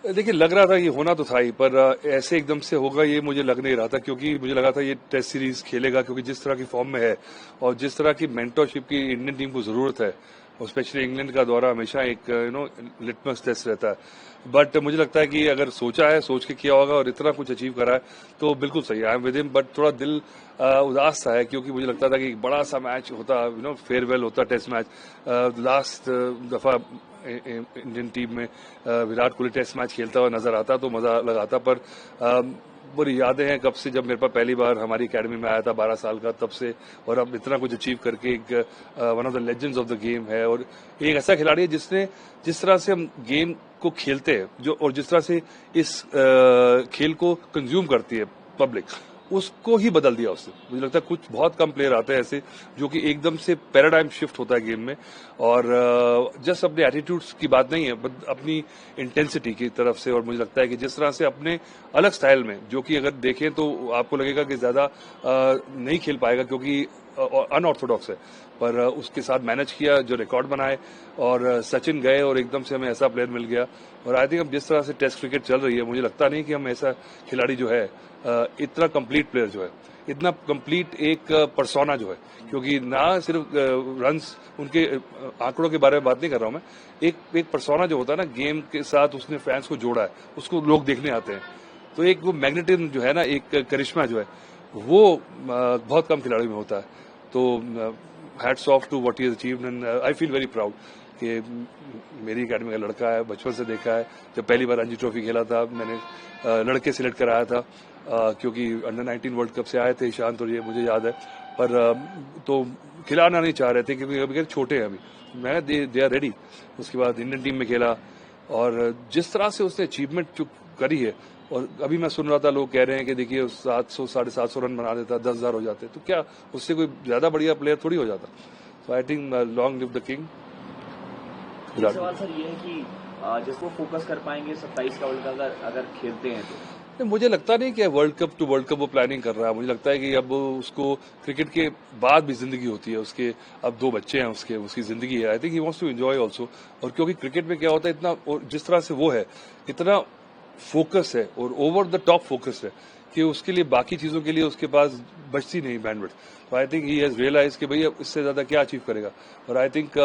देखिए, लग रहा था ये होना तो था ही, पर ऐसे एकदम से होगा ये मुझे लग नहीं रहा था, क्योंकि मुझे लगा था ये टेस्ट सीरीज खेलेगा, क्योंकि जिस तरह की फॉर्म में है और जिस तरह की मेंटरशिप की इंडियन टीम को जरूरत है, और स्पेशली इंग्लैंड का दौरा हमेशा एक लिटमस टेस्ट रहता है। बट मुझे लगता है कि अगर सोचा है, सोच के किया होगा और इतना कुछ अचीव करा है तो बिल्कुल सही है। I am with him, but थोड़ा दिल उदास सा है, क्योंकि मुझे लगता था कि एक बड़ा सा मैच होता, फेयरवेल होता, टेस्ट मैच। लास्ट दफा इंडियन टीम में विराट कोहली टेस्ट मैच खेलता हुआ नजर आता तो मजा लगाता, पर बुरी यादें हैं कब से, जब मेरे पास पहली बार हमारी एकेडमी में आया था 12 साल का, तब से। और अब इतना कुछ अचीव करके एक one of the legends of the game है, और एक ऐसा खिलाड़ी है जिसने जिस तरह से हम गेम को खेलते हैं जो, और जिस तरह से इस खेल को कंज्यूम करती है पब्लिक, उसको ही बदल दिया उसने। मुझे लगता है कुछ बहुत कम प्लेयर आते हैं ऐसे जो कि एकदम से पैराडाइम शिफ्ट होता है गेम में, और जस्ट अपने एटीट्यूड्स की बात नहीं है, बट अपनी इंटेंसिटी की तरफ से। और मुझे लगता है कि जिस तरह से अपने अलग स्टाइल में, जो कि अगर देखें तो आपको लगेगा कि ज्यादा नहीं खेल पाएगा क्योंकि अनऑर्थोडॉक्स है, पर उसके साथ मैनेज किया, जो रिकॉर्ड बनाए, और सचिन गए और एकदम से हमें ऐसा प्लेयर मिल गया। और आई थिंक अब जिस तरह से टेस्ट क्रिकेट चल रही है, मुझे लगता नहीं कि हम ऐसा खिलाड़ी जो है, इतना कंप्लीट प्लेयर जो है, इतना कंप्लीट एक परसोना जो है, क्योंकि ना सिर्फ रन्स, उनके आंकड़ों के बारे में बात नहीं कर रहा हूं मैं, एक परसोना जो होता है ना गेम के साथ, उसने फैंस को जोड़ा है, उसको लोग देखने आते हैं। तो एक वो मैग्नेटिज्म जो है ना, एक करिश्मा जो है, वो बहुत कम खिलाड़ियों में होता है। तो hats off to what he has achieved, and I feel very proud कि मेरी एकेडमी का लड़का है, बचपन से देखा है। जब पहली बार रणजी ट्रॉफी खेला था, मैंने लड़के सिलेक्ट कराया था, क्योंकि अंडर 19 वर्ल्ड कप से आए थे ईशांत और ये, मुझे याद है। पर तो खिलाना नहीं चाह रहे थे क्योंकि अभी छोटे हैं अभी। मैं दे आर रेडी। उसके बाद इंडियन टीम में खेला, और जिस तरह से उसने अचीवमेंट जो करी है, और अभी मैं सुन रहा था लोग कह रहे हैं कि देखिए 700 750 रन बना देता, 10,000 हो जाते, तो क्या उससे कोई ज्यादा बढ़िया प्लेयर थोड़ी हो जाता। So I think long live the king. सवाल सर ये है कि जिसको फोकस कर पाएंगे 27 का वर्ल्ड कप अगर खेलते हैं तो मुझे लगता नहीं कि world cup to world cup वो प्लानिंग कर रहा है। मुझे लगता है कि अब उसको क्रिकेट के बाद भी जिंदगी होती है उसके, अब 2 बच्चे हैं उसके, उसकी जिंदगी है। I think he wants to enjoy also. और क्योंकि क्रिकेट में क्या होता है, इतना, और जिस तरह से वो है, इतना फोकस है और ओवर द टॉप फोकस है कि उसके लिए बाकी चीजों के लिए उसके पास बचती नहीं बैंडविड्थ। तो I think he has realise कि भैया इससे ज्यादा क्या अचीव करेगा। और आई थिंक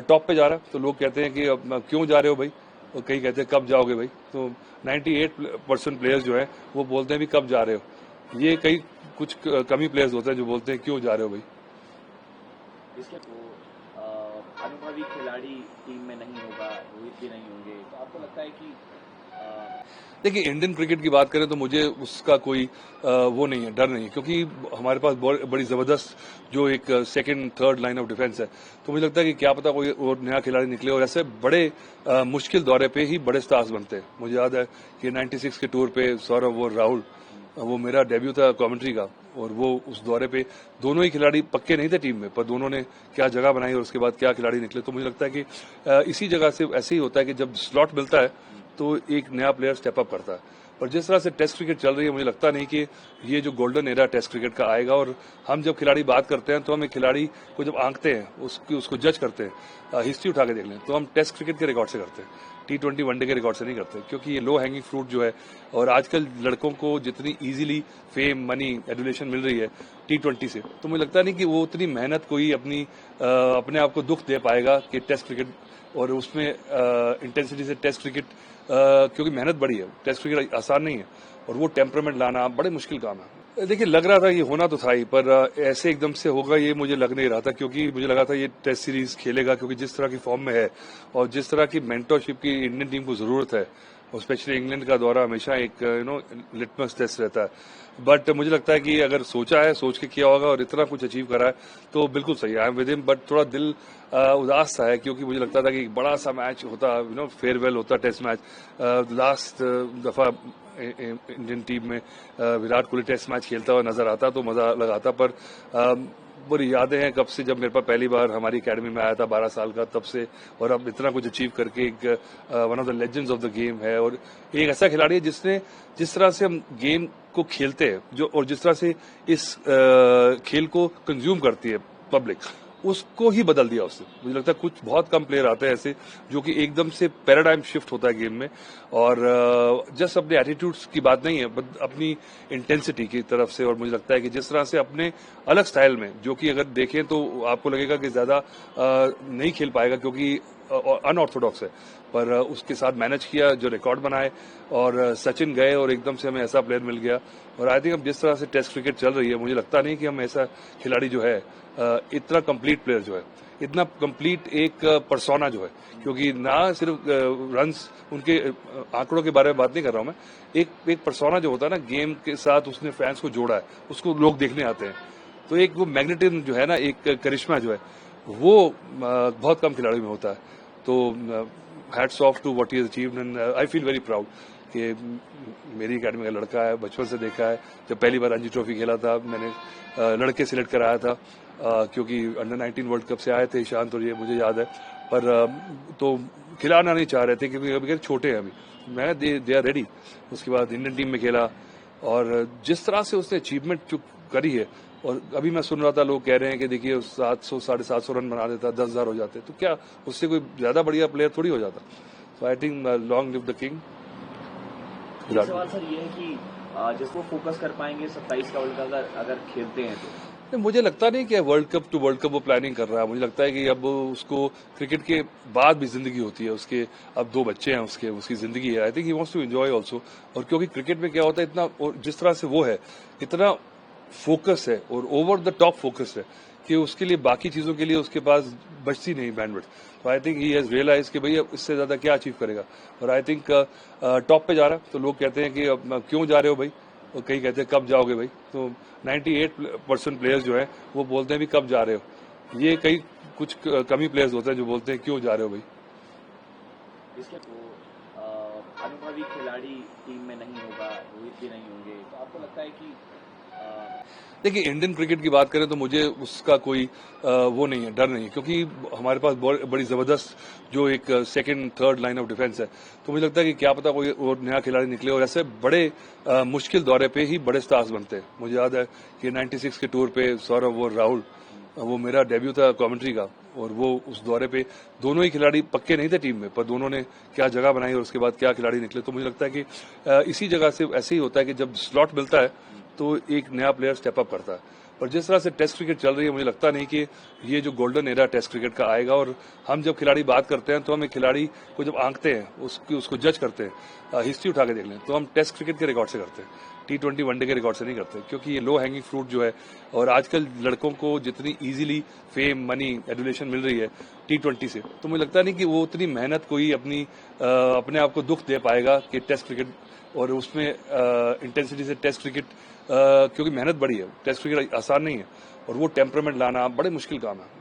टॉप पे जा रहा है, तो लोग कहते हैं कि अब क्यों जा रहे हो भाई, और कई कहते हैं कब जाओगे भाई। तो 98% प्लेयर्स जो है वो बोलते हैं भी कब जा रहे हो। ये कई कुछ कमी प्लेयर्स होते हैं जो बोलते हैं क्यों जा रहे हो भाई। इसके तो अनुभवी खिलाड़ी टीम में नहीं होगा, रोहित भी नहीं होंगे, तो आपको लगता है कि देखिए, इंडियन क्रिकेट की बात करें तो मुझे उसका कोई वो नहीं है, डर नहीं है, क्योंकि हमारे पास बड़ी जबरदस्त जो एक second third line of defence है। तो मुझे लगता है कि क्या पता कोई और नया खिलाड़ी निकले, और ऐसे बड़े मुश्किल दौरे पे ही बड़े स्टार्स बनते हैं। मुझे याद है कि 96 के टूर पे सौरभ और राहुल, वो मेरा डेब्यू था कमेंट्री का, और वो उस दौरे पे दोनों ही खिलाड़ी पक्के नहीं थे टीम में, पर दोनों ने क्या जगह बनाई और उसके बाद क्या खिलाड़ी निकले। तो मुझे लगता है कि इसी जगह से ऐसे ही होता है कि जब स्लॉट मिलता है तो एक नया प्लेयर स्टेप अप करता है। पर जिस तरह से टेस्ट क्रिकेट चल रही है, मुझे लगता नहीं कि ये जो गोल्डन एरा टेस्ट क्रिकेट का आएगा। और हम जब खिलाड़ी बात करते हैं तो हम एक खिलाड़ी को जब आंकते हैं, उसको जज करते हैं, हिस्ट्री उठा के देख लें, तो हम टेस्ट क्रिकेट के रिकॉर्ड से करते हैं, T20 वनडे के रिकॉर्ड से नहीं करते, क्योंकि ये लो हैंगिंग फ्रूट जो है। और आजकल लड़कों को जितनी इजीली फेम, मनी, एडुलेशन मिल रही है T20 से, तो मुझे लगता नहीं कि वो उतनी मेहनत कोई अपने आप को दुख दे पाएगा कि टेस्ट क्रिकेट, और उसमें इंटेंसिटी से टेस्ट क्रिकेट, क्योंकि मेहनत बड़ी है, टेस्ट क्रिकेट आसान नहीं है, और वो टेम्परामेंट लाना बड़े मुश्किल काम है। देखिए, लग रहा था ये होना तो था ही, पर ऐसे एकदम से होगा ये मुझे लग नहीं रहा था, क्योंकि मुझे लगा था ये टेस्ट सीरीज खेलेगा, क्योंकि जिस तरह की फॉर्म में है और जिस तरह की मेंटरशिप की इंडियन टीम को जरूरत है, और स्पेशली इंग्लैंड का दौरा हमेशा एक लिटमस टेस्ट रहता है। बट मुझे लगता है कि अगर सोचा है, सोच के किया होगा और इतना कुछ अचीव करा है तो बिल्कुल सही है। I am with him, but थोड़ा दिल उदास सा है, क्योंकि मुझे लगता था कि एक बड़ा सा मैच होता, फेयरवेल होता, टेस्ट मैच। लास्ट दफा इंडियन टीम में विराट कोहली टेस्ट मैच खेलता हुआ नजर आता तो मजा लगाता, पर बुरी यादें हैं कब से, जब मेरे पास पहली बार हमारी एकेडमी में आया था 12 साल का, तब से। और अब इतना कुछ अचीव करके एक one of the legends of the game है, और एक ऐसा खिलाड़ी है जिसने जिस तरह से हम गेम को खेलते हैं जो, और जिस तरह से इस खेल को कंज्यूम करती है पब्लिक, उसको ही बदल दिया उसने। मुझे लगता है कुछ बहुत कम प्लेयर आते हैं ऐसे जो कि एकदम से पैराडाइम शिफ्ट होता है गेम में, और जस्ट अपने एटीट्यूड्स की बात नहीं है, बट अपनी इंटेंसिटी की तरफ से। और मुझे लगता है कि जिस तरह से अपने अलग स्टाइल में, जो कि अगर देखें तो आपको लगेगा कि ज्यादा नहीं खेल पाएगा क्योंकि अनऑर्थोडॉक्स है, पर उसके साथ मैनेज किया, जो रिकॉर्ड बनाए, और सचिन गए और एकदम से हमें ऐसा प्लेयर मिल गया। और आई थिंक अब जिस तरह से टेस्ट क्रिकेट चल रही है, मुझे लगता नहीं कि हम ऐसा खिलाड़ी जो है, इतना कंप्लीट प्लेयर जो है, इतना कंप्लीट एक परसोना जो है, क्योंकि ना सिर्फ रन्स उनके आंकड़ों के बारे में बात नहीं कर रहा हूं मैं, एक परसोना जो होता है ना गेम के साथ, उसने फैंस को जोड़ा है, उसको लोग देखने आते हैं। तो एक वो मैग्नेटिज्म जो है ना, एक करिश्मा जो है, वो बहुत कम खिलाड़ियों में होता है। तो hats off to what he has achieved, and I feel very proud कि मेरी एकेडमी का लड़का है, बचपन से देखा है। जब पहली बार रणजी ट्रॉफी खेला था, मैंने लड़के सिलेक्ट कराया था, क्योंकि अंडर 19 वर्ल्ड कप से आए थे ईशांत और ये, मुझे याद है। पर तो खिलाना नहीं चाह रहे थे क्योंकि अभी छोटे हैं अभी। मैं दे आर रेडी। उसके बाद इंडियन टीम में खेला, और जिस तरह से उसने अचीवमेंट जो करी है, और अभी मैं सुन रहा था लोग कह रहे हैं कि देखिए 700 750 रन बना देता, 10,000 हो जाते, तो क्या उससे कोई ज्यादा बढ़िया प्लेयर थोड़ी हो जाता। So I think long live the king. सवाल सर ये है कि जिसको फोकस कर पाएंगे 27 का वर्ल्ड कप अगर खेलते हैं तो मुझे लगता नहीं कि world cup to world cup वो प्लानिंग कर रहा है। मुझे लगता है कि अब उसको क्रिकेट के बाद भी जिंदगी होती है उसके, अब 2 बच्चे हैं उसके, उसकी जिंदगी है। I think he wants to enjoy also. और क्योंकि क्रिकेट में क्या होता है, इतना, और जिस तरह से वो है, इतना फोकस है और ओवर द टॉप फोकस है कि उसके लिए बाकी चीजों के लिए उसके पास बचती नहीं बैंडविड्थ। तो I think he has realise कि भैया इससे ज्यादा क्या अचीव करेगा। और आई थिंक टॉप पे जा रहा है, तो लोग कहते हैं कि अब क्यों जा रहे हो भाई, और कई कहते हैं कब जाओगे भाई। तो 98% प्लेयर्स जो है वो बोलते हैं भी कब जा रहे हो। ये कई कुछ कमी प्लेयर्स होते हैं जो बोलते हैं क्यों जा रहे हो भाई। इसके अनुभवी खिलाड़ी टीम में नहीं होगा, रोहित भी नहीं होंगे, तो आपको लगता है कि देखिए इंडियन क्रिकेट की बात करें तो मुझे उसका कोई वो नहीं है, डर नहीं है, क्योंकि हमारे पास बड़ी जबरदस्त जो एक second third line of defence है। तो मुझे लगता है कि क्या पता कोई और नया खिलाड़ी निकले, और ऐसे बड़े मुश्किल दौरे पे ही बड़े स्टार्स बनते हैं। मुझे याद है कि 96 के टूर पे सौरभ और राहुल, वो मेरा डेब्यू था कमेंट्री का, और वो उस दौरे पे दोनों ही खिलाड़ी पक्के नहीं थे टीम में, पर दोनों ने क्या जगह बनाई और उसके बाद क्या खिलाड़ी निकले। तो मुझे लगता है कि इसी जगह से ऐसे ही होता है कि जब स्लॉट मिलता है तो एक नया प्लेयर स्टेप अप करता है। पर जिस तरह से टेस्ट क्रिकेट चल रही है, मुझे लगता नहीं कि ये जो गोल्डन एरा टेस्ट क्रिकेट का आएगा। और हम जब खिलाड़ी बात करते हैं तो हम एक खिलाड़ी को जब आंकते हैं, उसको जज करते हैं, हिस्ट्री उठा के देख लें, तो हम टेस्ट क्रिकेट के रिकॉर्ड से करते हैं, T20 वनडे के रिकॉर्ड से नहीं करते, क्योंकि ये लो हैंगिंग फ्रूट जो है। और आजकल लड़कों को जितनी इजीली फेम, मनी, एडुलेशन मिल रही है T20 से, तो मुझे लगता नहीं कि वो उतनी मेहनत कोई अपने आप को दुख दे पाएगा कि टेस्ट क्रिकेट, और उसमें इंटेंसिटी से टेस्ट क्रिकेट, क्योंकि मेहनत बड़ी है, टेस्ट क्रिकेट आसान नहीं है, और वो टेम्परामेंट लाना बड़े मुश्किल काम है।